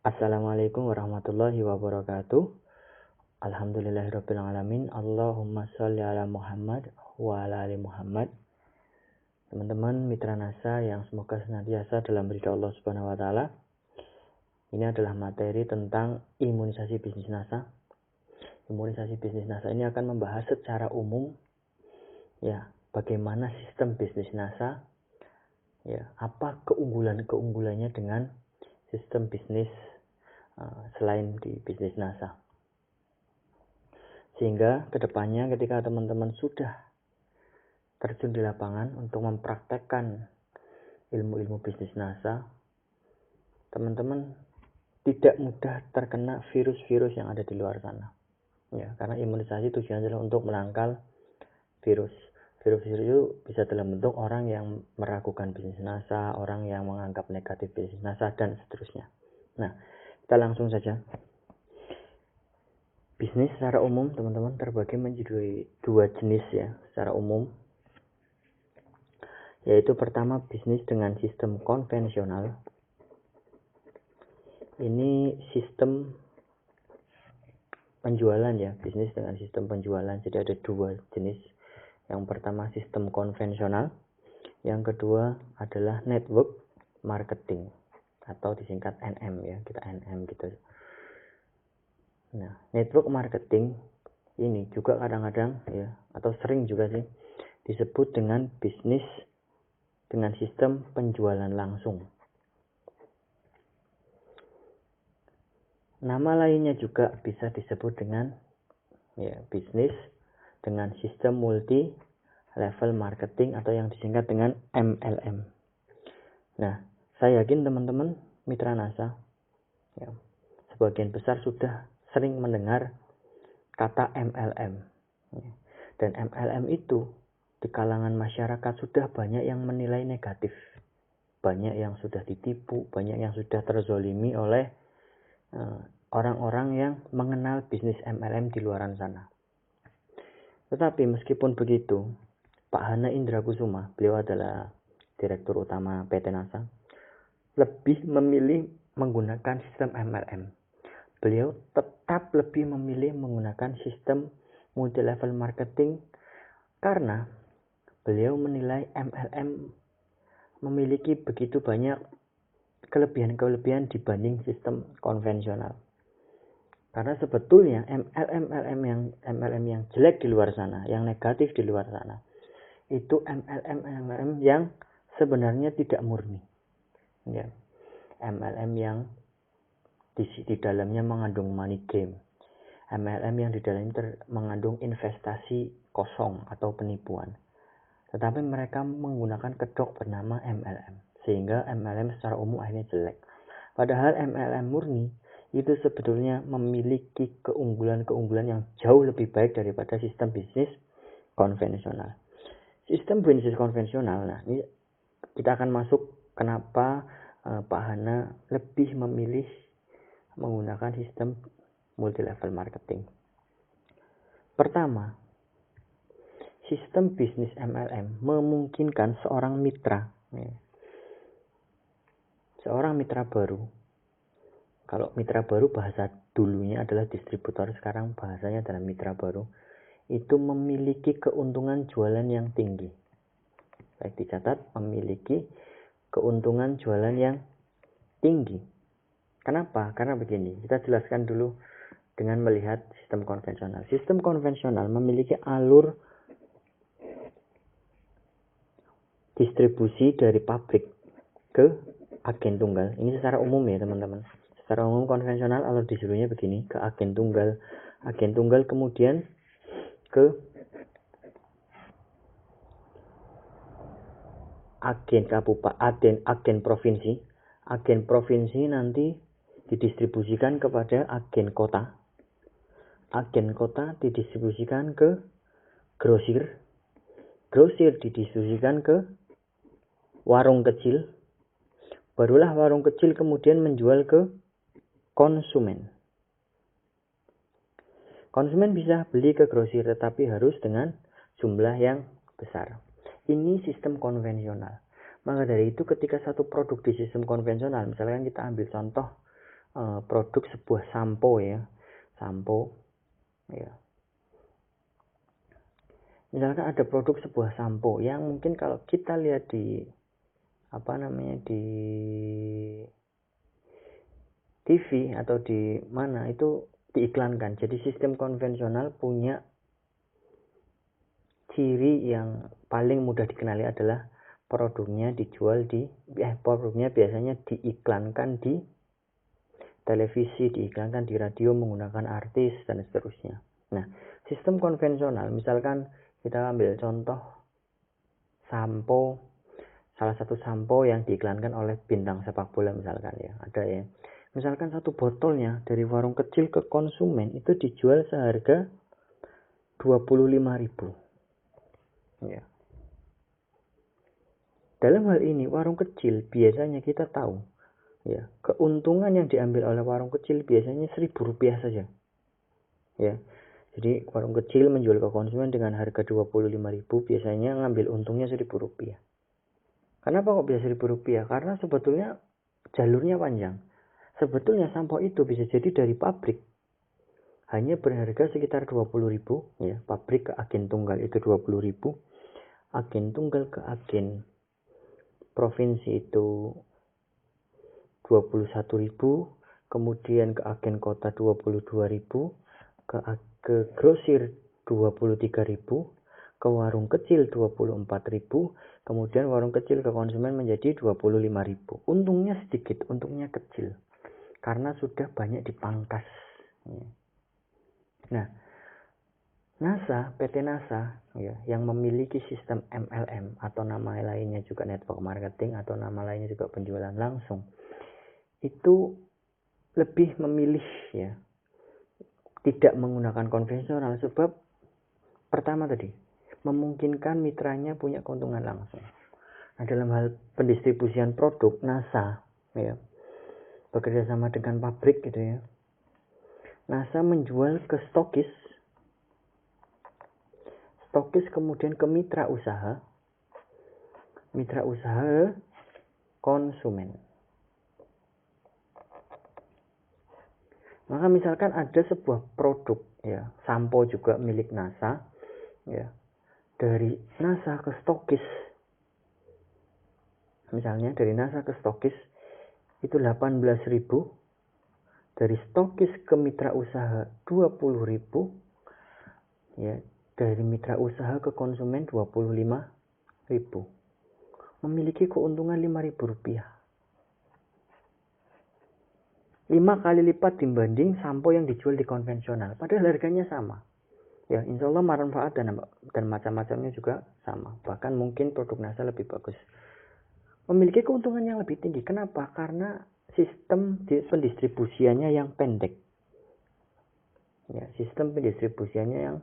Assalamualaikum warahmatullahi wabarakatuh. Alhamdulillahirabbil alamin. Allahumma sholli ala Muhammad wa ala ali Muhammad. Teman-teman mitra NASA yang semoga senantiasa dalam ridha Allah Subhanahu wa taala. Ini adalah materi tentang imunisasi bisnis NASA. Imunisasi bisnis NASA ini akan membahas secara umum ya, bagaimana sistem bisnis NASA, ya, apa keunggulannya dengan sistem bisnis selain di bisnis NASA. Sehingga kedepannya ketika teman-teman sudah terjun di lapangan untuk mempraktekkan ilmu-ilmu bisnis NASA, teman-teman tidak mudah terkena virus-virus yang ada di luar sana. Ya, karena imunisasi tujuannya adalah untuk menangkal virus. Virus-virus itu bisa dalam bentuk orang yang meragukan bisnis NASA, orang yang menganggap negatif bisnis NASA, dan seterusnya. Nah, kita langsung saja. Bisnis secara umum, teman-teman, terbagi menjadi dua jenis ya, secara umum. Yaitu pertama, bisnis dengan sistem konvensional. Ini sistem penjualan ya, bisnis dengan sistem penjualan. Jadi ada dua jenis. Yang pertama sistem konvensional, yang kedua adalah network marketing atau disingkat NM ya, kita NM gitu. Nah, network marketing ini juga kadang-kadang ya, atau sering juga sih disebut dengan bisnis dengan sistem penjualan langsung. Nama lainnya juga bisa disebut dengan ya, bisnis dengan sistem multi level marketing atau yang disingkat dengan MLM. Nah, saya yakin teman-teman mitra NASA ya, sebagian besar sudah sering mendengar kata MLM. Dan MLM itu di kalangan masyarakat sudah banyak yang menilai negatif. Banyak yang sudah ditipu, banyak yang sudah terzolimi oleh orang-orang yang mengenal bisnis MLM di luaran sana. Tetapi meskipun begitu, Pak Hana Indra Kusuma, beliau adalah Direktur Utama PT NASA, lebih memilih menggunakan sistem MLM. Beliau tetap lebih memilih menggunakan sistem multi level marketing karena beliau menilai MLM memiliki begitu banyak kelebihan-kelebihan dibanding sistem konvensional. Karena sebetulnya MLM yang jelek di luar sana, yang negatif di luar sana, itu MLM yang sebenarnya tidak murni. Ya. MLM yang di dalamnya mengandung money game. MLM yang di dalamnya mengandung investasi kosong atau penipuan. Tetapi mereka menggunakan kedok bernama MLM. Sehingga MLM secara umum akhirnya jelek. Padahal MLM murni itu sebetulnya memiliki keunggulan-keunggulan yang jauh lebih baik daripada sistem bisnis konvensional. Sistem bisnis konvensional, nah ini kita akan masuk kenapa Pak Hana lebih memilih menggunakan sistem multi level marketing. Pertama, sistem bisnis MLM memungkinkan seorang mitra, ya, seorang mitra baru. Kalau mitra baru bahasa dulunya adalah distributor, sekarang bahasanya adalah mitra baru. Itu memiliki keuntungan jualan yang tinggi. Baik dicatat, memiliki keuntungan jualan yang tinggi. Kenapa? Karena begini, kita jelaskan dulu dengan melihat sistem konvensional. Sistem konvensional memiliki alur distribusi dari pabrik ke agen tunggal. Ini secara umum ya teman-teman. Secara umum konvensional alur distribusinya begini, ke agen tunggal. Agen tunggal kemudian ke agen kabupaten, agen provinsi. Agen provinsi nanti didistribusikan kepada agen kota. Agen kota didistribusikan ke grosir. Grosir didistribusikan ke warung kecil. Barulah warung kecil kemudian menjual ke konsumen. Konsumen bisa beli ke grosir tetapi harus dengan jumlah yang besar. Ini sistem konvensional. Maka dari itu ketika satu produk di sistem konvensional, misalkan kita ambil contoh produk sebuah sampo ya, sampo ya. Misalkan ada produk sebuah sampo yang mungkin kalau kita lihat di di TV atau di mana itu diiklankan. Jadi sistem konvensional punya ciri yang paling mudah dikenali adalah produknya biasanya diiklankan di televisi, diiklankan di radio menggunakan artis dan seterusnya. Nah, sistem konvensional misalkan kita ambil contoh sampo, salah satu sampo yang diiklankan oleh bintang sepak bola misalkan ya, ada ya. Misalkan satu botolnya dari warung kecil ke konsumen itu dijual seharga 25.000. Ya. Dalam hal ini warung kecil biasanya kita tahu ya, keuntungan yang diambil oleh warung kecil biasanya Rp1.000 saja. Ya. Jadi warung kecil menjual ke konsumen dengan harga 25.000 biasanya ngambil untungnya Rp1.000. Kenapa kok bisa Rp1.000? Karena sebetulnya jalurnya panjang. Sebetulnya sampo itu bisa jadi dari pabrik hanya berharga sekitar 20.000 ya, pabrik ke agen tunggal itu 20.000, agen tunggal ke agen provinsi itu 21.000, kemudian ke agen kota 22.000, ke grosir 23.000, ke warung kecil 24.000, kemudian warung kecil ke konsumen menjadi 25.000. Untungnya sedikit, untungnya kecil karena sudah banyak dipangkas. Nah, PT NASA ya, yang memiliki sistem MLM atau nama lainnya juga network marketing atau nama lainnya juga penjualan langsung, itu lebih memilih ya tidak menggunakan konvensional sebab pertama tadi memungkinkan mitranya punya keuntungan langsung. Nah, dalam hal pendistribusian produk NASA ya bekerja sama dengan pabrik gitu ya. NASA menjual ke stokis kemudian ke mitra usaha konsumen. Maka misalkan ada sebuah produk ya, sampo juga milik NASA ya. Dari NASA ke stokis. Misalnya dari NASA ke stokis itu 18.000, dari stokis ke mitra usaha 20.000 ya, dari mitra usaha ke konsumen 25.000. Memiliki keuntungan Rp5.000. 5 kali lipat dibanding sampo yang dijual di konvensional. Padahal harganya sama. Ya, insya Allah manfaat dan macam-macamnya juga sama. Bahkan mungkin produk NASA lebih bagus. Memiliki keuntungan yang lebih tinggi. Kenapa? Karena sistem pendistribusiannya yang pendek. Ya, sistem pendistribusiannya yang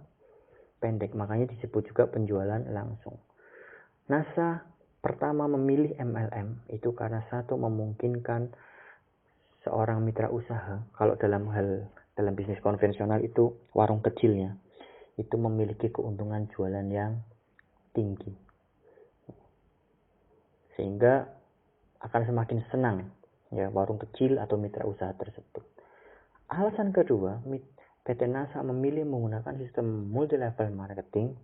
pendek. Makanya disebut juga penjualan langsung. NASA pertama memilih MLM itu karena satu memungkinkan seorang mitra usaha, kalau dalam bisnis konvensional itu warung kecilnya itu memiliki keuntungan jualan yang tinggi, sehingga akan semakin senang ya warung kecil atau mitra usaha tersebut. Alasan kedua, PT NASA memilih menggunakan sistem multi level marketing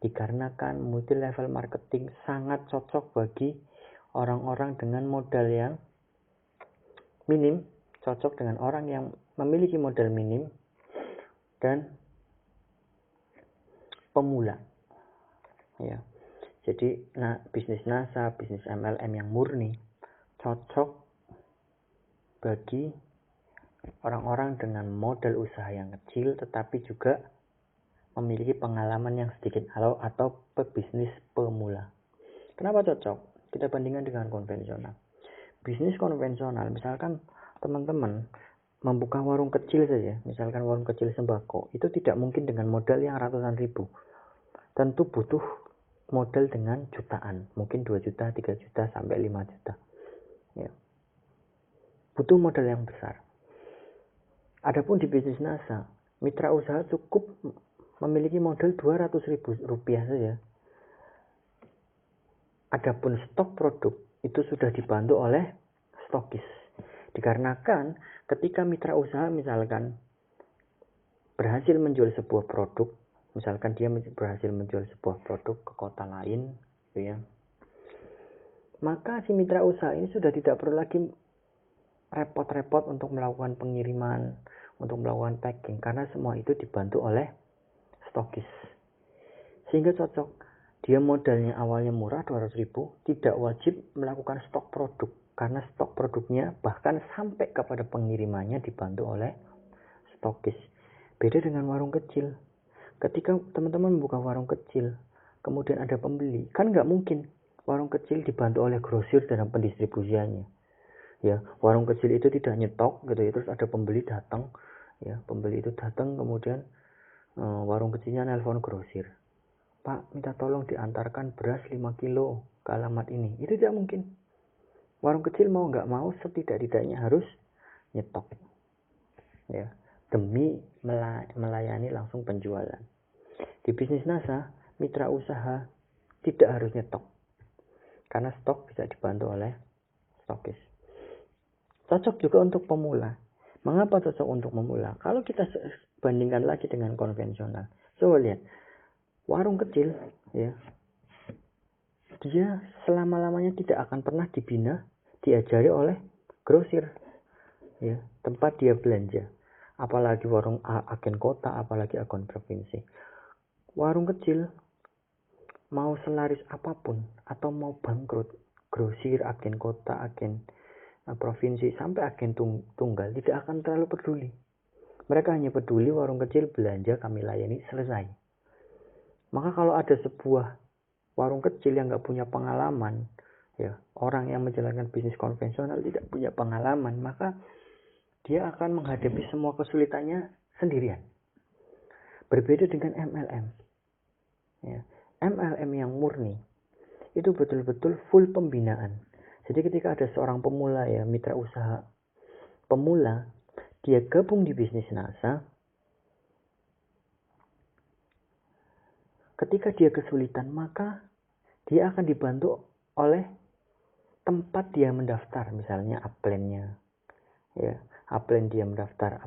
dikarenakan multi level marketing sangat cocok bagi orang-orang dengan modal yang minim, cocok dengan orang yang memiliki modal minim dan pemula. Ya. Jadi bisnis NASA, bisnis MLM yang murni cocok bagi orang-orang dengan modal usaha yang kecil tetapi juga memiliki pengalaman yang sedikit atau pebisnis pemula. Kenapa cocok? Kita bandingkan dengan konvensional. Bisnis konvensional, misalkan teman-teman membuka warung kecil saja, misalkan warung kecil sembako, itu tidak mungkin dengan modal yang ratusan ribu. Tentu butuh modal dengan jutaan, mungkin 2 juta, 3 juta, sampai 5 juta. Ya. Butuh modal yang besar. Adapun di bisnis NASA, mitra usaha cukup memiliki modal Rp200.000 saja. Adapun stok produk itu sudah dibantu oleh stokis. Dikarenakan ketika mitra usaha misalkan berhasil menjual sebuah produk, misalkan dia berhasil menjual sebuah produk ke kota lain, gitu ya, maka si mitra usaha ini sudah tidak perlu lagi repot-repot untuk melakukan pengiriman, untuk melakukan packing, karena semua itu dibantu oleh stokis. Sehingga cocok. Dia modalnya awalnya murah 200.000, tidak wajib melakukan stok produk, karena stok produknya bahkan sampai kepada pengirimannya dibantu oleh stokis. Beda dengan warung kecil. Ketika teman-teman membuka warung kecil, kemudian ada pembeli, kan nggak mungkin warung kecil dibantu oleh grosir dalam pendistribusiannya. Ya, warung kecil itu tidak nyetok gitu ya, terus ada pembeli datang, ya, pembeli itu datang kemudian warung kecilnya nelpon grosir. Pak, minta tolong diantarkan beras 5 kilo ke alamat ini. Itu tidak mungkin. Warung kecil mau nggak mau setidak-tidaknya harus nyetok. Ya, demi melayani langsung penjualan. Di bisnis NASA, mitra usaha tidak harus nyetok. Karena stok bisa dibantu oleh stokis. Cocok juga untuk pemula. Mengapa cocok untuk pemula? Kalau kita bandingkan lagi dengan konvensional. Coba lihat. Warung kecil, ya, dia selama-lamanya tidak akan pernah dibina, diajari oleh grosir, ya, tempat dia belanja. Apalagi warung agen kota, apalagi agen provinsi. Warung kecil, mau selaris apapun, atau mau bangkrut, grosir, agen kota, agen provinsi, sampai agen tunggal, tidak akan terlalu peduli. Mereka hanya peduli warung kecil belanja, kami layani, selesai. Maka kalau ada sebuah warung kecil yang nggak punya pengalaman, ya, orang yang menjalankan bisnis konvensional tidak punya pengalaman, maka dia akan menghadapi semua kesulitannya sendirian. Berbeda dengan MLM. Ya, MLM yang murni itu betul-betul full pembinaan. Jadi ketika ada seorang pemula, ya, mitra usaha pemula, dia gabung di bisnis NASA. Ketika dia kesulitan, maka dia akan dibantu oleh tempat dia mendaftar, misalnya upline-nya. Ya, upline dia mendaftar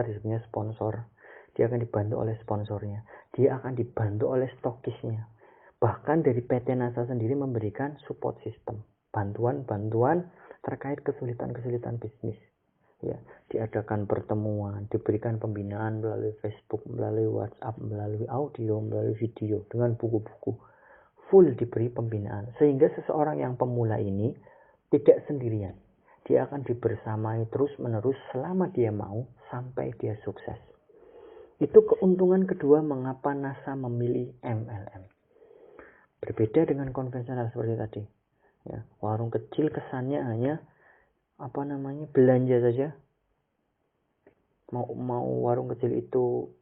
disebutnya sponsor. Dia akan dibantu oleh sponsornya. Dia akan dibantu oleh stokisnya. Bahkan dari PT NASA sendiri memberikan support system, bantuan-bantuan terkait kesulitan-kesulitan bisnis. Ya, diadakan pertemuan, diberikan pembinaan melalui Facebook, melalui WhatsApp, melalui audio, melalui video, dengan buku-buku. Full diberi pembinaan. Sehingga seseorang yang pemula ini tidak sendirian. Dia akan dibersamai terus-menerus selama dia mau sampai dia sukses. Itu keuntungan kedua mengapa NASA memilih MLM. Berbeda dengan konvensional seperti tadi. Ya, warung kecil kesannya hanya belanja saja. Mau warung kecil itu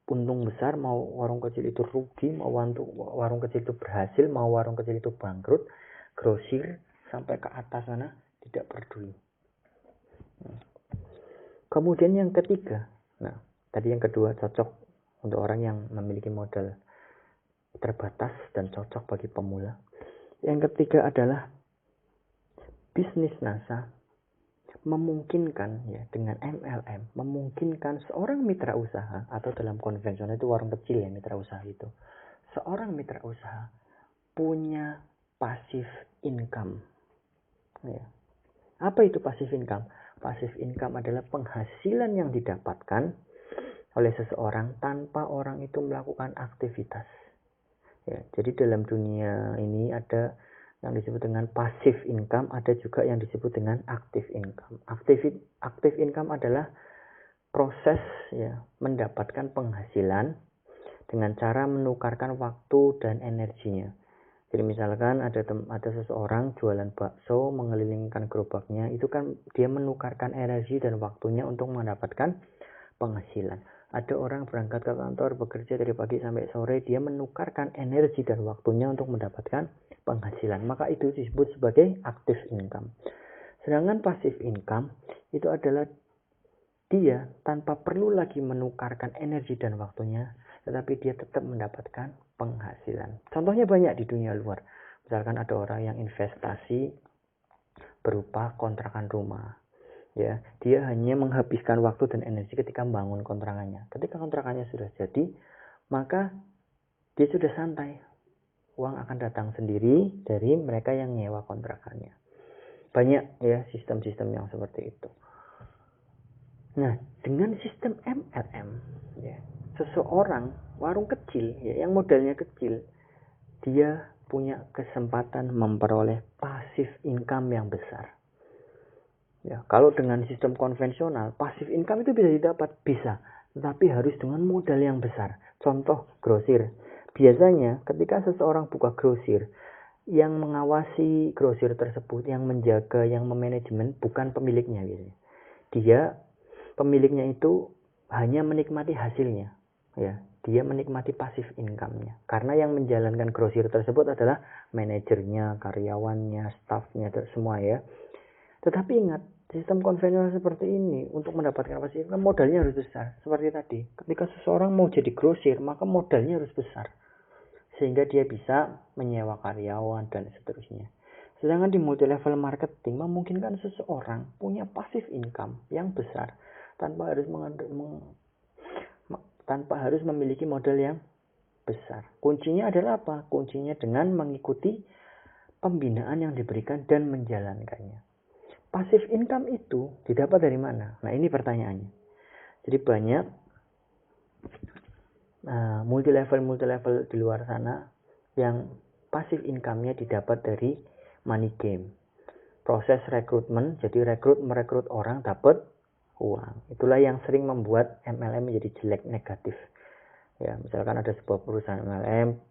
untung besar, mau warung kecil itu rugi, mau warung kecil itu berhasil, mau warung kecil itu bangkrut, grosir sampai ke atas sana tidak peduli. Kemudian yang ketiga, nah tadi yang kedua cocok untuk orang yang memiliki modal terbatas dan cocok bagi pemula. Yang ketiga adalah bisnis NASA memungkinkan, ya, dengan MLM memungkinkan seorang mitra usaha, atau dalam konvensional itu warung kecil, ya, mitra usaha itu, seorang mitra usaha punya passive income. Ya. Apa itu passive income? Passive income adalah penghasilan yang didapatkan oleh seseorang tanpa orang itu melakukan aktivitas. Ya, jadi dalam dunia ini ada yang disebut dengan passive income, ada juga yang disebut dengan active income. Active income adalah proses, ya, mendapatkan penghasilan dengan cara menukarkan waktu dan energinya. Jadi misalkan ada seseorang jualan bakso, mengelilingkan gerobaknya, itu kan dia menukarkan energi dan waktunya untuk mendapatkan penghasilan. Ada orang berangkat ke kantor, bekerja dari pagi sampai sore, dia menukarkan energi dan waktunya untuk mendapatkan penghasilan. Maka itu disebut sebagai active income. Sedangkan passive income itu adalah dia tanpa perlu lagi menukarkan energi dan waktunya, tetapi dia tetap mendapatkan penghasilan. Contohnya banyak di dunia luar. Misalkan ada orang yang investasi berupa kontrakan rumah. Ya, dia hanya menghabiskan waktu dan energi ketika membangun kontrakannya. Ketika kontrakannya sudah jadi, maka dia sudah santai. Uang akan datang sendiri dari mereka yang nyewa kontrakannya. Banyak ya sistem-sistem yang seperti itu. Nah, dengan sistem MLM, ya, seseorang warung kecil ya, yang modalnya kecil, dia punya kesempatan memperoleh passive income yang besar. Ya, kalau dengan sistem konvensional, passive income itu bisa didapat, bisa, tetapi harus dengan modal yang besar. Contoh grosir. Biasanya ketika seseorang buka grosir, yang mengawasi grosir tersebut, yang menjaga, yang memanajemen bukan pemiliknya biasanya. Dia pemiliknya itu hanya menikmati hasilnya, ya. Dia menikmati passive income-nya. Karena yang menjalankan grosir tersebut adalah manajernya, karyawannya, stafnya, semua ya. Tetapi ingat, sistem konvensional seperti ini untuk mendapatkan passive income modalnya harus besar. Seperti tadi, ketika seseorang mau jadi grosir, maka modalnya harus besar. Sehingga dia bisa menyewa karyawan dan seterusnya. Sedangkan di multi level marketing memungkinkan seseorang punya passive income yang besar tanpa harus memiliki modal yang besar. Kuncinya adalah apa? Kuncinya dengan mengikuti pembinaan yang diberikan dan menjalankannya. Passive income itu didapat dari mana? Nah, ini pertanyaannya. Jadi banyak multi level di luar sana yang passive income-nya didapat dari money game. Proses rekrutmen, jadi merekrut orang dapat uang. Itulah yang sering membuat MLM menjadi jelek, negatif. Ya, misalkan ada sebuah perusahaan MLM,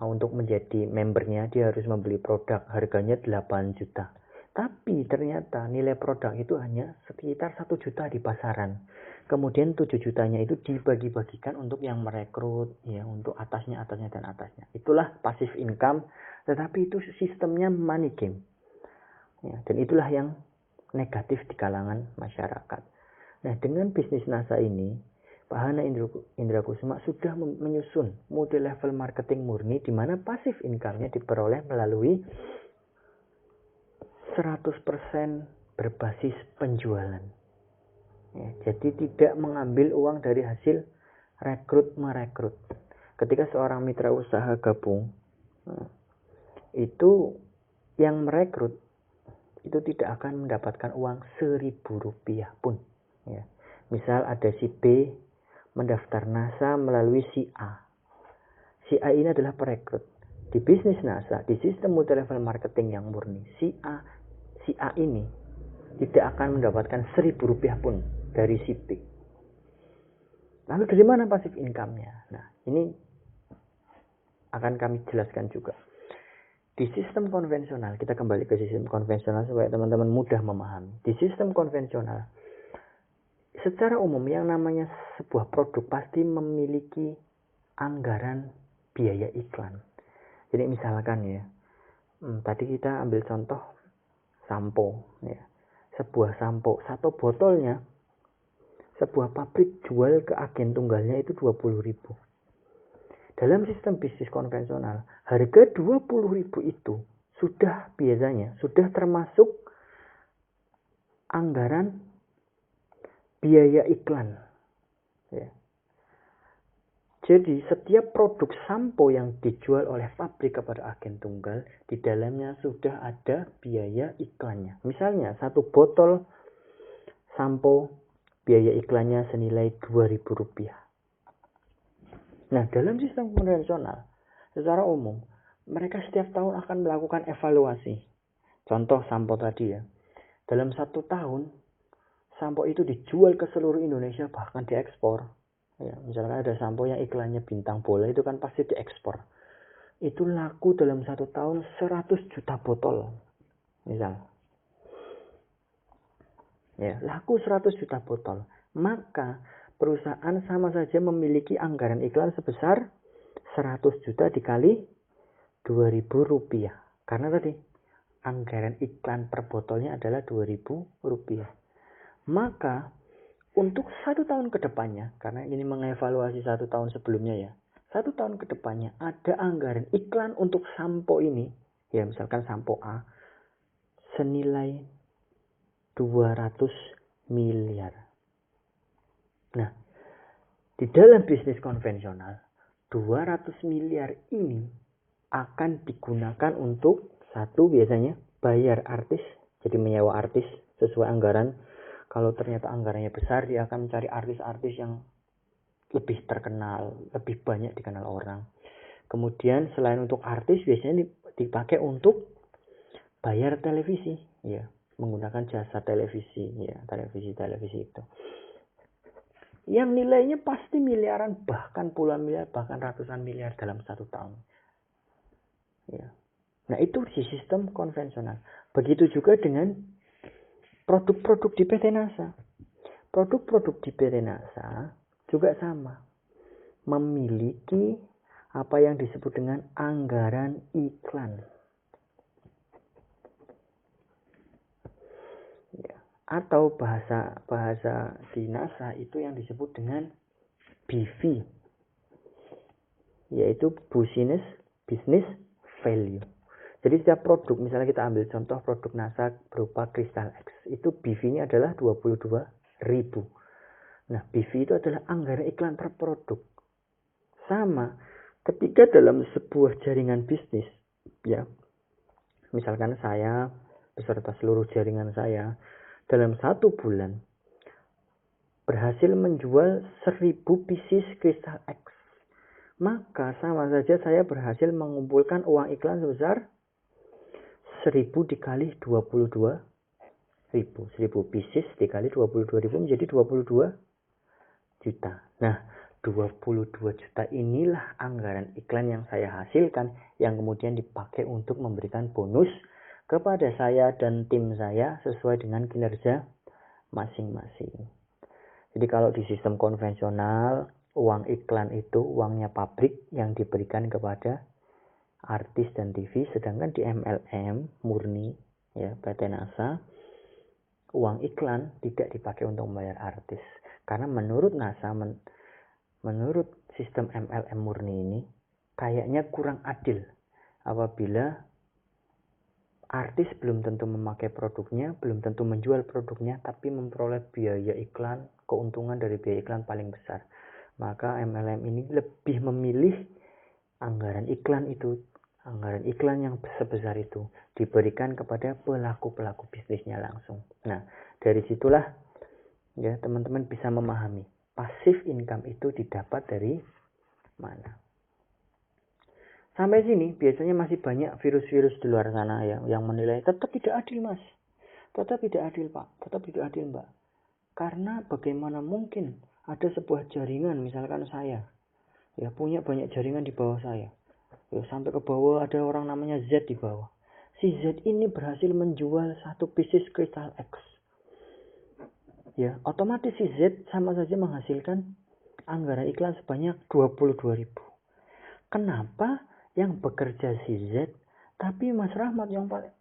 untuk menjadi membernya dia harus membeli produk harganya 8 juta. Tapi ternyata nilai produk itu hanya sekitar 1 juta di pasaran. Kemudian 7 jutanya itu dibagi-bagikan untuk yang merekrut, ya, untuk atasnya. Itulah passive income, tetapi itu sistemnya money game. Ya, dan itulah yang negatif di kalangan masyarakat. Nah, dengan bisnis NASA ini, Pak Hana Indrakusuma sudah menyusun multi level marketing murni di mana passive income-nya diperoleh melalui 100% berbasis penjualan. Ya, jadi tidak mengambil uang dari hasil merekrut. Ketika seorang mitra usaha gabung, itu yang merekrut itu tidak akan mendapatkan uang Rp1.000 pun. Ya. Misal ada si B mendaftar NASA melalui si A. Si A ini adalah perekrut. Di bisnis NASA, di sistem multi level marketing yang murni, si A ini tidak akan mendapatkan Rp1.000 pun dari si B. Lalu dari mana passive income-nya? Nah, ini akan kami jelaskan juga. Di sistem konvensional, kita kembali ke sistem konvensional supaya teman-teman mudah memahami. Di sistem konvensional, secara umum yang namanya sebuah produk pasti memiliki anggaran biaya iklan. Jadi misalkan ya, tadi kita ambil contoh sampo, ya. Sebuah sampo, satu botolnya, sebuah pabrik jual ke agen tunggalnya itu 20.000. Dalam sistem bisnis konvensional, harga 20.000 itu biasanya sudah termasuk anggaran biaya iklan. Ya. Jadi setiap produk sampo yang dijual oleh pabrik kepada agen tunggal, di dalamnya sudah ada biaya iklannya. Misalnya satu botol sampo biaya iklannya senilai Rp2.000. Nah, dalam sistem konvensional, secara umum, mereka setiap tahun akan melakukan evaluasi. Contoh sampo tadi ya. Dalam 1 tahun, sampo itu dijual ke seluruh Indonesia, bahkan diekspor. Ya, misalkan ada sampo yang iklannya bintang bola, itu kan pasti diekspor. Itu laku dalam 1 tahun 100 juta botol. Misal. Ya, laku 100 juta botol. Maka perusahaan sama saja memiliki anggaran iklan sebesar 100 juta dikali Rp2.000. Karena tadi anggaran iklan per botolnya adalah Rp2.000. Maka untuk 1 tahun ke depannya, karena ini mengevaluasi 1 tahun sebelumnya ya, 1 tahun ke depannya ada anggaran iklan untuk sampo ini, ya misalkan sampo A, senilai 200 miliar. Nah, di dalam bisnis konvensional, 200 miliar ini akan digunakan untuk satu, biasanya bayar artis, jadi menyewa artis sesuai anggaran. Kalau ternyata anggarannya besar, dia akan mencari artis-artis yang lebih terkenal, lebih banyak dikenal orang. Kemudian selain untuk artis, biasanya dipakai untuk bayar televisi, ya, menggunakan jasa televisi, ya, televisi itu. Yang nilainya pasti miliaran, bahkan puluhan miliar, bahkan ratusan miliar dalam 1 tahun. Ya. Nah, itu di sistem konvensional. Begitu juga dengan produk-produk di PT NASA. Produk-produk di PT NASA juga sama. Memiliki apa yang disebut dengan anggaran iklan. Ya. Atau bahasa di NASA itu yang disebut dengan BV, yaitu business value. Jadi setiap produk, misalnya kita ambil contoh produk NASA berupa Crystal X, itu BV-nya adalah 22.000. Nah, BV itu adalah anggaran iklan per produk. Sama, ketika dalam sebuah jaringan bisnis, ya, misalkan saya beserta seluruh jaringan saya dalam 1 bulan berhasil menjual 1000 pieces Crystal X, maka sama saja saya berhasil mengumpulkan uang iklan sebesar 1000 dikali 22.000. 1000 pieces dikali 22.000 menjadi 22 juta. Nah, 22 juta inilah anggaran iklan yang saya hasilkan, yang kemudian dipakai untuk memberikan bonus kepada saya dan tim saya sesuai dengan kinerja masing-masing. Jadi kalau di sistem konvensional, uang iklan itu uangnya pabrik yang diberikan kepada artis dan TV, sedangkan di MLM murni, ya, PT NASA, uang iklan tidak dipakai untuk membayar artis. Karena menurut NASA, menurut sistem MLM murni ini, kayaknya kurang adil apabila artis belum tentu memakai produknya, belum tentu menjual produknya, tapi memperoleh biaya iklan, keuntungan dari biaya iklan paling besar. Maka MLM ini lebih memilih anggaran iklan yang sebesar itu diberikan kepada pelaku-pelaku bisnisnya langsung. Nah, dari situlah, ya, teman-teman bisa memahami passive income itu didapat dari mana. Sampai sini biasanya masih banyak virus-virus di luar sana yang menilai tetap tidak adil, Mas. Tetap tidak adil, Pak. Tetap tidak adil, Mbak. Karena bagaimana mungkin ada sebuah jaringan, misalkan saya, ya, punya banyak jaringan di bawah saya. Ya, sampai ke bawah ada orang namanya Z di bawah. Si Z ini berhasil menjual 1 pieces Crystal X. Ya, otomatis si Z sama saja menghasilkan anggaran iklan sebanyak 22.000. Kenapa yang bekerja si Z, tapi Mas Rahmat yang paling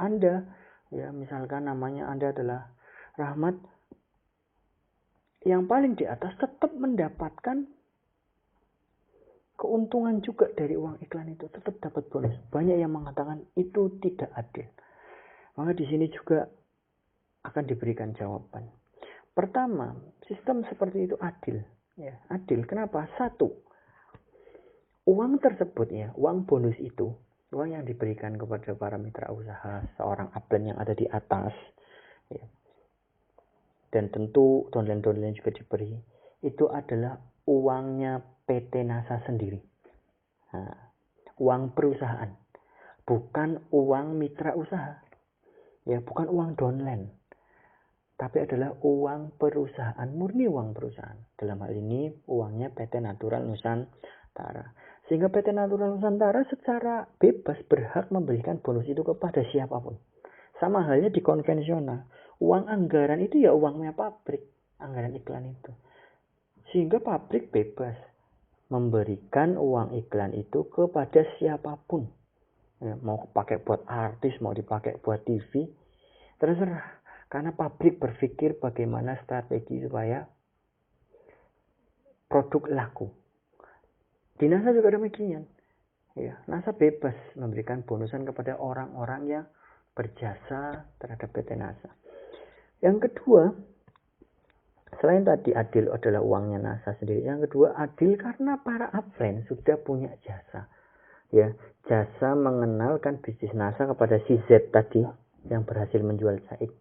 Anda, ya, misalkan namanya Anda adalah Rahmat, yang paling di atas tetap mendapatkan keuntungan juga dari uang iklan itu, tetap dapat bonus. Banyak yang mengatakan itu tidak adil. Maka di sini juga akan diberikan jawaban. Pertama, sistem seperti itu adil. Ya, adil. Kenapa? 1, uang tersebut, ya, uang bonus itu, uang yang diberikan kepada para mitra usaha, seorang upline yang ada di atas, ya, dan tentu downline juga diberi, itu adalah uangnya PT NASA sendiri. Nah, uang perusahaan, bukan uang mitra usaha, ya, bukan uang downline, tapi adalah uang perusahaan, murni uang perusahaan. Dalam hal ini uangnya PT Natural Nusantara. Sehingga PT Natural Nusantara secara bebas berhak memberikan bonus itu kepada siapapun. Sama halnya di konvensional, uang anggaran itu ya uangnya pabrik, anggaran iklan itu. Sehingga pabrik bebas memberikan uang iklan itu kepada siapapun. Ya, mau dipakai buat artis, mau dipakai buat TV, terserah. Karena pabrik berpikir bagaimana strategi supaya produk laku. Di NASA juga demikian. Ya, NASA bebas memberikan bonusan kepada orang-orang yang berjasa terhadap PT NASA. Yang kedua, selain tadi adil adalah uangnya NASA sendiri, yang kedua adil karena para upline sudah punya jasa. Ya, jasa mengenalkan bisnis NASA kepada si Z tadi yang berhasil menjual Said.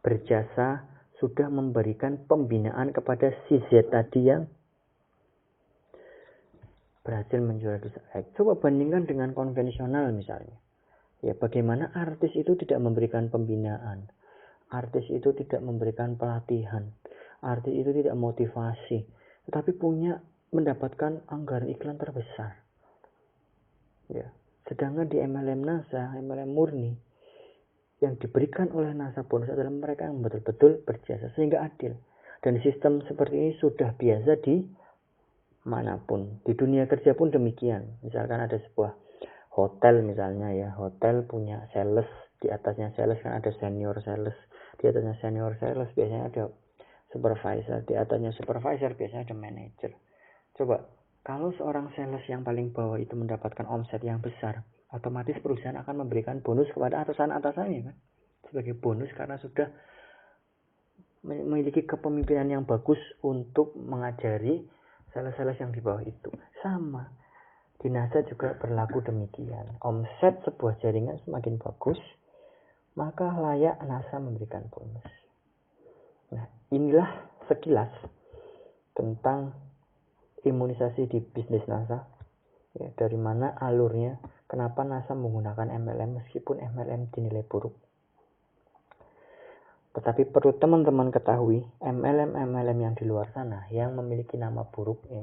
Berjasa sudah memberikan pembinaan kepada si Z tadi yang berhasil menjual Said. Coba bandingkan dengan konvensional misalnya. Ya, bagaimana artis itu tidak memberikan pembinaan, artis itu tidak memberikan pelatihan, artis itu tidak motivasi, tetapi mendapatkan anggaran iklan terbesar. Ya, sedangkan di MLM NASA, MLM murni, yang diberikan oleh NASA bonus adalah mereka yang betul-betul berjasa sehingga adil. Dan sistem seperti ini sudah biasa di manapun. Di dunia kerja pun demikian. Misalkan ada sebuah hotel misalnya ya, hotel punya sales, di atasnya sales kan ada senior sales, di atasnya senior sales biasanya ada supervisor, di atasnya supervisor biasanya ada manager. Coba, kalau seorang sales yang paling bawah itu mendapatkan omset yang besar, otomatis perusahaan akan memberikan bonus kepada atasan-atasannya kan, sebagai bonus karena sudah memiliki kepemimpinan yang bagus untuk mengajari sales-sales yang di bawah itu. Sama, di NASA juga berlaku demikian. Omset sebuah jaringan semakin bagus, maka layak NASA memberikan bonus. Nah, inilah sekilas tentang imunisasi di bisnis NASA. Ya, dari mana alurnya, kenapa NASA menggunakan MLM meskipun MLM dinilai buruk. Tetapi perlu teman-teman ketahui, MLM yang di luar sana yang memiliki nama buruk ya,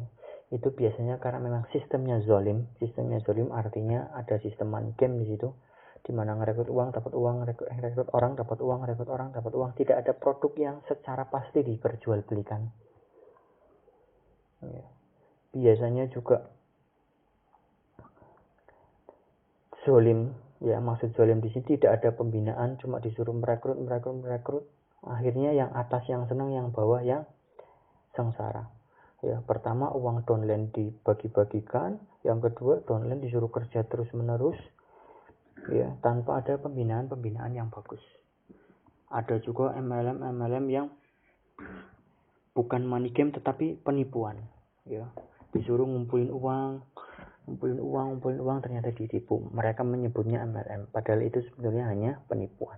itu biasanya karena memang sistemnya zolim. Sistemnya zolim artinya ada sistem money game di situ, di mana ngerekrut uang dapat uang, rekrut orang dapat uang, rekrut orang dapat uang. Tidak ada produk yang secara pasti diperjualbelikan. Ya. Biasanya juga zolim, ya maksud zolim di sini tidak ada pembinaan, cuma disuruh merekrut. Akhirnya yang atas yang senang, yang bawah yang sengsara. Ya, pertama uang downline dibagi-bagikan, yang kedua downline disuruh kerja terus-menerus, ya tanpa ada pembinaan yang bagus. Ada juga MLM yang bukan money game tetapi penipuan, ya disuruh ngumpulin uang ternyata ditipu. Mereka menyebutnya MLM padahal itu sebenarnya hanya penipuan.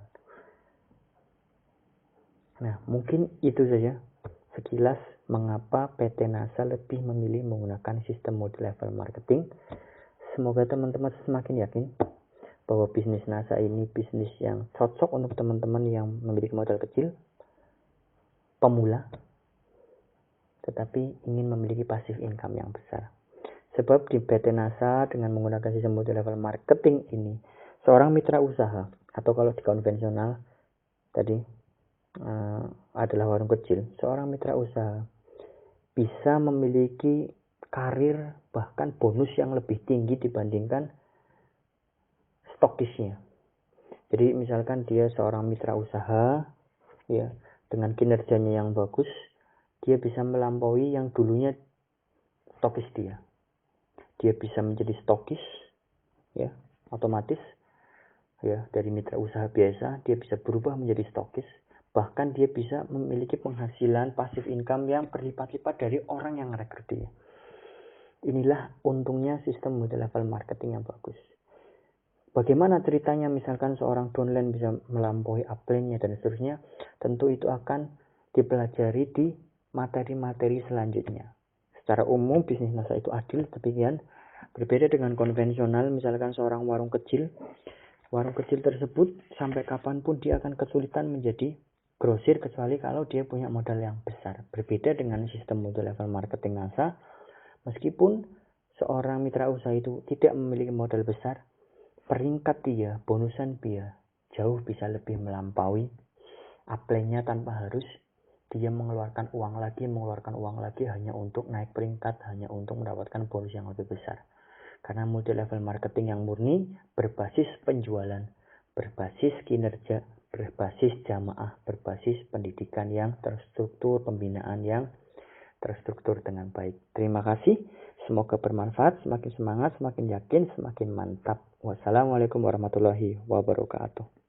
Nah, mungkin itu saja sekilas mengapa PT NASA lebih memilih menggunakan sistem multi-level marketing. Semoga teman-teman semakin yakin bahwa bisnis NASA ini bisnis yang cocok untuk teman-teman yang memiliki modal kecil, pemula, tetapi ingin memiliki passive income yang besar. Sebab di PT NASA dengan menggunakan sistem multi-level marketing ini, seorang mitra usaha, atau kalau di konvensional tadi adalah warung kecil, seorang mitra usaha bisa memiliki karir bahkan bonus yang lebih tinggi dibandingkan stokisnya. Jadi misalkan dia seorang mitra usaha ya, dengan kinerjanya yang bagus, dia bisa melampaui yang dulunya stokis dia. Dia bisa menjadi stokis ya, otomatis ya, dari mitra usaha biasa dia bisa berubah menjadi stokis. Bahkan dia bisa memiliki penghasilan passive income yang berlipat-lipat dari orang yang rekrut dia. Inilah untungnya sistem multi-level marketing yang bagus. Bagaimana ceritanya misalkan seorang downline bisa melampaui upline-nya dan seterusnya, tentu itu akan dipelajari di materi-materi selanjutnya. Secara umum bisnis NASA itu adil, demikian berbeda dengan konvensional. Misalkan seorang warung kecil tersebut sampai kapanpun dia akan kesulitan menjadi grosir kecuali kalau dia punya modal yang besar. Berbeda dengan sistem multi-level marketing NASA, meskipun seorang mitra usaha itu tidak memiliki modal besar, peringkat dia, bonusan dia jauh bisa lebih melampaui upline-nya tanpa harus dia mengeluarkan uang lagi hanya untuk naik peringkat, hanya untuk mendapatkan bonus yang lebih besar. Karena multi-level marketing yang murni berbasis penjualan, berbasis kinerja, berbasis jamaah, berbasis pendidikan yang terstruktur, pembinaan yang terstruktur dengan baik. Terima kasih. Semoga bermanfaat, semakin semangat, semakin yakin, semakin mantap. Wassalamualaikum warahmatullahi wabarakatuh.